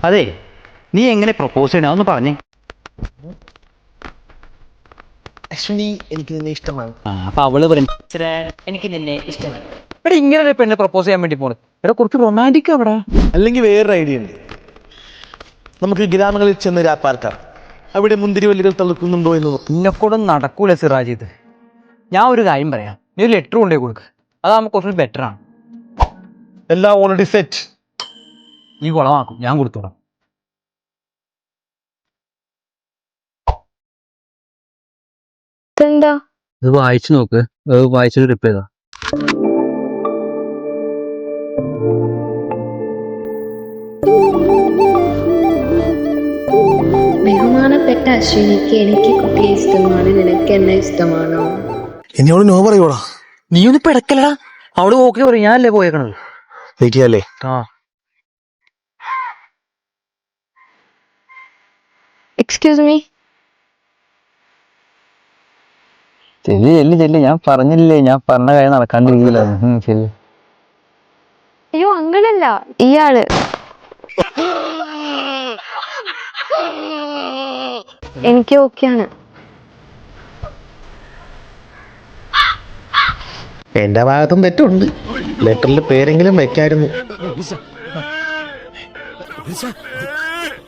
അതെ, നീ എങ്ങനെ പ്രപ്പോസ് ചെയ്യണ അതൊന്ന് പറഞ്ഞേ. അശ്വിനി, എനിക്ക് നിന്നെ ഇഷ്ടമാണ്. അപ്പൊ അവള് പറയും എനിക്ക് നിന്നെ ഇഷ്ടമാണ്. എടാ ഇങ്ങനെ പെണ്ണെ പ്രപ്പോസ് ചെയ്യാൻ വേണ്ടി പോണത്. എടാ കുറച്ച് റൊമാൻറ്റിക് അവിടെ. അല്ലെങ്കിൽ വേറൊരു ഐഡിയ ഉണ്ട്. നമുക്ക് ഗ്രാമങ്ങളിൽ ചെന്ന് രാപ്പാർക്കാം. അവിടെ മുന്തിരിവല്ലികൾ തളുക്കുന്നുണ്ടോ എന്ന് നോക്കും. ഇന്നെക്കൂടെ നടക്കൂല സിറാജ് ഇത്. ഞാൻ ഒരു കാര്യം പറയാം, നീ ഒരു ലെറ്റർ കൊണ്ടുപോയി കൊടുക്ക്. അതാകുമ്പോൾ കുറച്ചുകൂടി ബെറ്റർ ആണ്. എല്ലാം ഓൾറെഡി സെറ്റ്. നീ കുളമാക്കും, ഞാൻ കൊടുത്തോളാം. എന്താ ഇത് വായിച്ചു നോക്ക്, വായിച്ചിട്ട് റിപ്പ് ചെയ്താ. ബഹുമാനപ്പെട്ട അശ്വിനിക്ക് എനിക്ക് കുട്ടിയെ ഇഷ്ടമാണ്, നിനക്ക് എന്നെ ഇഷ്ടമാണോ? ഇനി അവള് നോ പറയൂടാ. നീ ഒന്ന് പിടക്കലടാ. അവള് ഓക്കെ പറയും, ഞാനല്ലേ പോയേക്കണത്. വെയിറ്റ് ചെയ്യാല്ലേ? Excuse me. ചെല്ലി ഞാൻ പറഞ്ഞില്ലേ, ഞാൻ പറഞ്ഞ കാര്യം നടക്കാണ്ടിരിക്കില്ല. ശരി. അയ്യോ അങ്ങനല്ല, ഇയാള്. എനിക്ക് ഓക്കെയാണ്. എന്റെ ഭാഗത്തും തെറ്റുണ്ട്. ലെറ്ററിൽ പേരെങ്കിലും വെക്കായിരുന്നു.